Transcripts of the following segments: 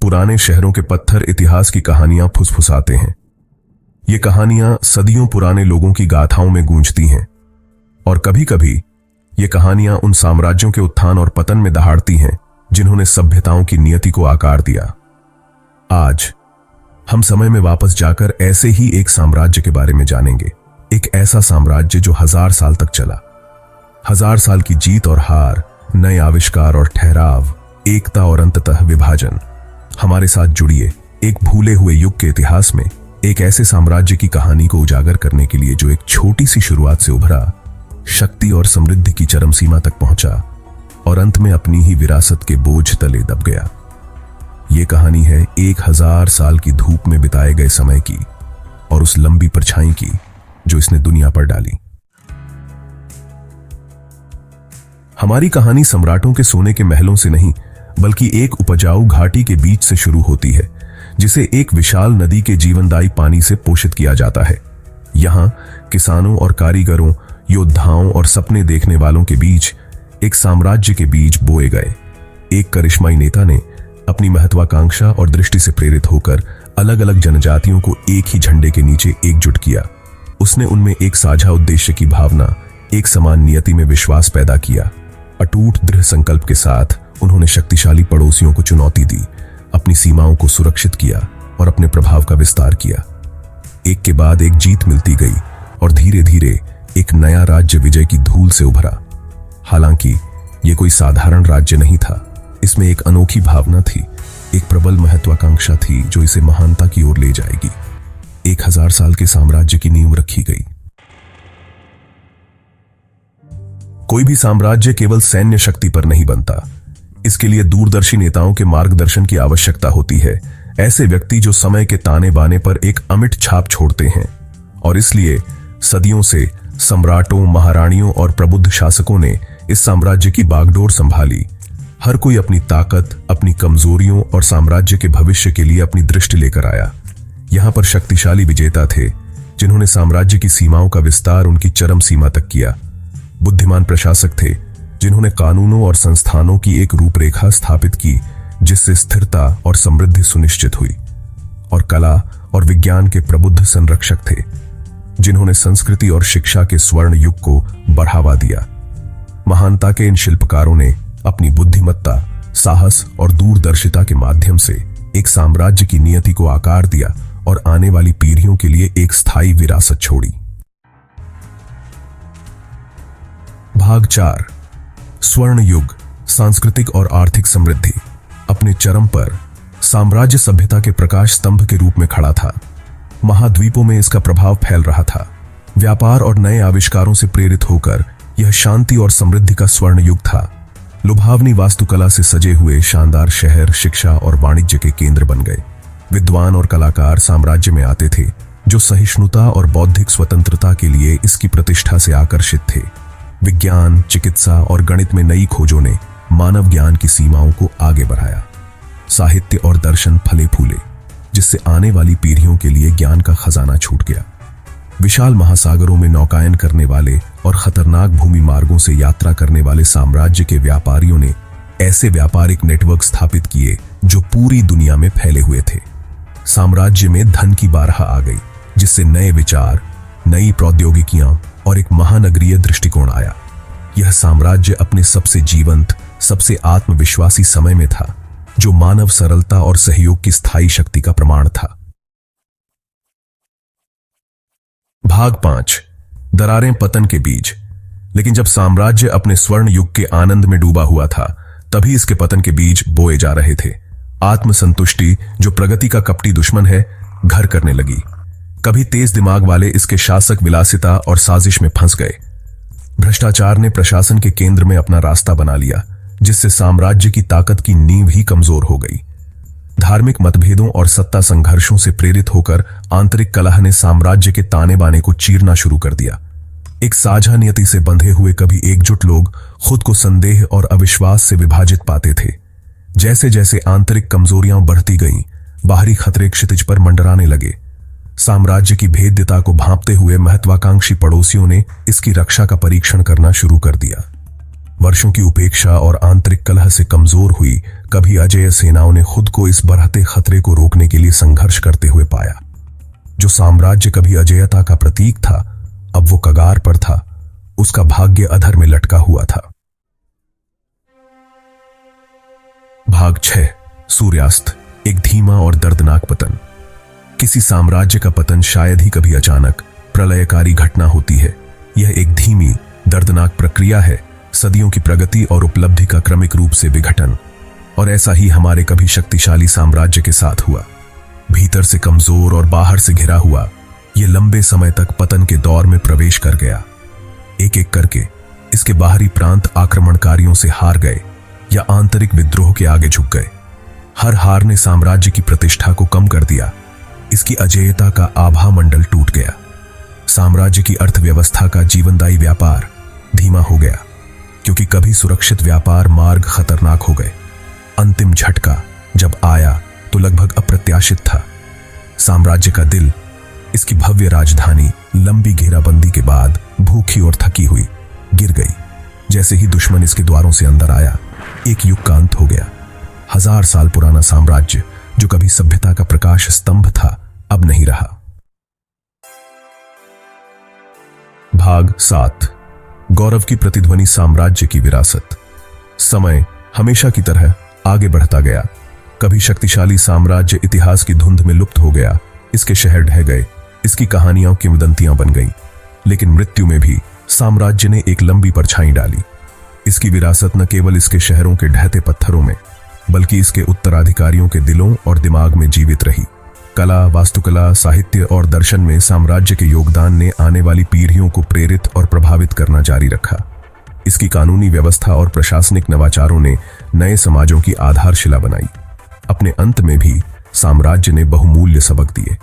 पुराने शहरों के पत्थर इतिहास की कहानियां फुसफुसाते हैं। ये कहानियां सदियों पुराने लोगों की गाथाओं में गूंजती हैं और कभी कभी ये कहानियां उन साम्राज्यों के उत्थान और पतन में दहाड़ती हैं जिन्होंने सभ्यताओं की नियति को आकार दिया। आज हम समय में वापस जाकर ऐसे ही एक साम्राज्य के बारे में जानेंगे। एक ऐसा साम्राज्य जो 1000 साल तक चला। 1000 साल की जीत और हार, नए आविष्कार और ठहराव, एकता और अंततः विभाजन। हमारे साथ जुड़िए एक भूले हुए युग के इतिहास में, एक ऐसे साम्राज्य की कहानी को उजागर करने के लिए जो एक छोटी सी शुरुआत से उभरा, शक्ति और समृद्धि की चरम सीमा तक पहुंचा और अंत में अपनी ही विरासत के बोझ तले दब गया। ये कहानी है 1000 साल की धूप में बिताए गए समय की और उस लंबी परछाई की जो इसने दुनिया पर डाली। हमारी कहानी सम्राटों के सोने के महलों से नहीं, बल्कि एक उपजाऊ घाटी के बीच से शुरू होती है, जिसे एक विशाल नदी के जीवनदायी पानी से पोषित किया जाता है। यहां किसानों और कारीगरों, योद्धाओं और सपने देखने वालों के बीच एक साम्राज्य के बीज बोए गए। एक करिश्माई नेता ने अपनी महत्वाकांक्षा और दृष्टि से प्रेरित होकर अलग अलग जनजातियों को एक ही झंडे के नीचे एकजुट किया। उसने उनमें एक साझा उद्देश्य की भावना, एक समान नियति में विश्वास पैदा किया। अटूट दृढ़ संकल्प के साथ उन्होंने शक्तिशाली पड़ोसियों को चुनौती दी, अपनी सीमाओं को सुरक्षित किया और अपने प्रभाव का विस्तार किया। एक के बाद एक जीत मिलती गई और धीरे धीरे एक नया राज्य विजय की धूल से उभरा। हालांकि यह कोई साधारण राज्य नहीं था, इसमें एक अनोखी भावना थी, एक प्रबल महत्वाकांक्षा थी जो इसे महानता की ओर ले जाएगी। 1000 साल के साम्राज्य की नींव रखी गई। कोई भी साम्राज्य केवल सैन्य शक्ति पर नहीं बनता, इसके लिए दूरदर्शी नेताओं के मार्गदर्शन की आवश्यकता होती है। ऐसे व्यक्ति जो समय के ताने बाने पर एक अमिट छाप छोड़ते हैं। और इसलिए सदियों से सम्राटों, महारानियों और प्रबुद्ध शासकों ने इस साम्राज्य की बागडोर संभाली। हर कोई अपनी ताकत, अपनी कमजोरियों और साम्राज्य के भविष्य के लिए अपनी दृष्टि लेकर आया। यहां पर शक्तिशाली विजेता थे जिन्होंने साम्राज्य की सीमाओं का विस्तार उनकी चरम सीमा तक किया। बुद्धिमान प्रशासक थे जिन्होंने कानूनों और संस्थानों की एक रूपरेखा स्थापित की जिससे स्थिरता और समृद्धि सुनिश्चित हुई। और कला और विज्ञान के प्रबुद्ध संरक्षक थे जिन्होंने संस्कृति और शिक्षा के स्वर्ण युग को बढ़ावा दिया। महानता के इन शिल्पकारों ने अपनी बुद्धिमत्ता, साहस और दूरदर्शिता के माध्यम से एक साम्राज्य की नियति को आकार दिया और आने वाली पीढ़ियों के लिए एक स्थायी विरासत छोड़ी। भाग 4, स्वर्ण युग, सांस्कृतिक और आर्थिक समृद्धि। अपने चरम पर साम्राज्य सभ्यता के प्रकाश स्तंभ के रूप में खड़ा था। महाद्वीपों में इसका प्रभाव फैल रहा था। व्यापार और नए आविष्कारों से प्रेरित होकर यह शांति और समृद्धि का स्वर्ण युग था। लुभावनी वास्तुकला से सजे हुए शानदार शहर शिक्षा और वाणिज्य के केंद्र बन गए। विद्वान और कलाकार साम्राज्य में आते थे जो सहिष्णुता और बौद्धिक स्वतंत्रता के लिए इसकी प्रतिष्ठा से आकर्षित थे। विज्ञान, चिकित्सा और गणित में नई खोजों ने मानव ज्ञान की सीमाओं को आगे बढ़ाया। साहित्य और दर्शन फले फूले जिससे आने वाली पीढ़ियों के लिए ज्ञान का खजाना छूट गया। विशाल महासागरों में नौकायन करने वाले और खतरनाक भूमि मार्गों से यात्रा करने वाले साम्राज्य के व्यापारियों ने ऐसे व्यापारिक नेटवर्क स्थापित किए जो पूरी दुनिया में फैले हुए थे। साम्राज्य में धन की बारह आ गई जिससे नए विचार, नई प्रौद्योगिकियां और एक महानगरीय दृष्टिकोण आया। यह साम्राज्य अपने सबसे जीवंत, सबसे आत्मविश्वासी समय में था जो मानव सरलता और सहयोग की स्थायी शक्ति का प्रमाण था। भाग 5, दरारें पतन के बीज। लेकिन जब साम्राज्य अपने स्वर्ण युग के आनंद में डूबा हुआ था, तभी इसके पतन के बीज बोए जा रहे थे। आत्मसंतुष्टि, जो प्रगति का कपटी दुश्मन है, घर करने लगी। कभी तेज दिमाग वाले इसके शासक विलासिता और साजिश में फंस गए। भ्रष्टाचार ने प्रशासन के केंद्र में अपना रास्ता बना लिया, जिससे साम्राज्य की ताकत की नींव ही कमजोर हो गई। धार्मिक मतभेदों और सत्ता संघर्षों से प्रेरित होकर आंतरिक कलह ने साम्राज्य के ताने बाने को चीरना शुरू कर दिया। एक साझा नियति से बंधे हुए कभी एकजुट लोग खुद को संदेह और अविश्वास से विभाजित पाते थे। जैसे जैसे आंतरिक कमजोरियां बढ़ती गईं, बाहरी खतरे क्षितिज पर मंडराने लगे। साम्राज्य की भेद्यता को भांपते हुए महत्वाकांक्षी पड़ोसियों ने इसकी रक्षा का परीक्षण करना शुरू कर दिया। वर्षों की उपेक्षा और आंतरिक कलह से कमजोर हुई कभी अजेय सेनाओं ने खुद को इस बढ़ते खतरे को रोकने के लिए संघर्ष करते हुए पाया। जो साम्राज्य कभी अजेयता का प्रतीक था, अब वो कगार पर था, उसका भाग्य अधर में लटका हुआ था। भाग 6। सूर्यास्त, एक धीमा और दर्दनाक पतन। किसी साम्राज्य का पतन शायद ही कभी अचानक प्रलयकारी घटना होती है। यह एक धीमी, दर्दनाक प्रक्रिया है, सदियों की प्रगति और उपलब्धि का क्रमिक रूप से विघटन। और ऐसा ही हमारे कभी शक्तिशाली साम्राज्य के साथ हुआ। भीतर से कमजोर और बाहर से घिरा हुआ, यह लंबे समय तक पतन के दौर में प्रवेश कर गया। एक एक करके इसके बाहरी प्रांत आक्रमणकारियों से हार गए या आंतरिक विद्रोह के आगे झुक गए। हर हार ने साम्राज्य की प्रतिष्ठा को कम कर दिया। इसकी अजेयता का आभा मंडल टूट गया। साम्राज्य की अर्थव्यवस्था का जीवनदायी व्यापार धीमा हो गया, क्योंकि कभी सुरक्षित व्यापार मार्ग खतरनाक हो गए। अंतिम झटका जब आया तो लगभग अप्रत्याशित था। साम्राज्य का दिल, इसकी भव्य राजधानी, लंबी घेराबंदी के बाद भूखी और थकी हुई गिर गई। जैसे ही दुश्मन इसके द्वारों से अंदर आया, एक युग का अंत हो गया। 1000 साल पुराना साम्राज्य, जो कभी सभ्यता का प्रकाश स्तंभ था, अब नहीं रहा। भाग 7। गौरव की प्रतिध्वनि, साम्राज्य की विरासत। समय हमेशा की तरह आगे बढ़ता गया। कभी शक्तिशाली साम्राज्य इतिहास की धुंध में लुप्त हो गया, इसके शहर ढह गए, इसकी कहानियां किंवदंतियां बन गईं। लेकिन मृत्यु में भी साम्राज्य ने एक लंबी परछाई डाली। इसकी विरासत न केवल इसके शहरों के ढहते पत्थरों में, बल्कि इसके उत्तराधिकारियों के दिलों और दिमाग में जीवित रही। कला, वास्तुकला, साहित्य और दर्शन में साम्राज्य के योगदान ने आने वाली पीढ़ियों को प्रेरित और प्रभावित करना जारी रखा। इसकी कानूनी व्यवस्था और प्रशासनिक नवाचारों ने नए समाजों की आधारशिला बनाई। अपने अंत में भी साम्राज्य ने बहुमूल्य सबक दिए।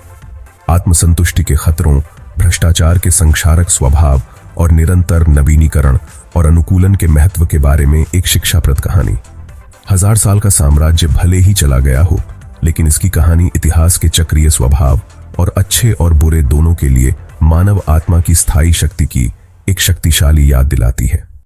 आत्मसंतुष्टि के खतरों, भ्रष्टाचार के संक्षारक स्वभाव और निरंतर नवीनीकरण और अनुकूलन के महत्व के बारे में एक शिक्षाप्रद कहानी। 1000 साल का साम्राज्य भले ही चला गया हो, लेकिन इसकी कहानी इतिहास के चक्रीय स्वभाव और अच्छे और बुरे दोनों के लिए मानव आत्मा की स्थायी शक्ति की एक शक्तिशाली याद दिलाती है।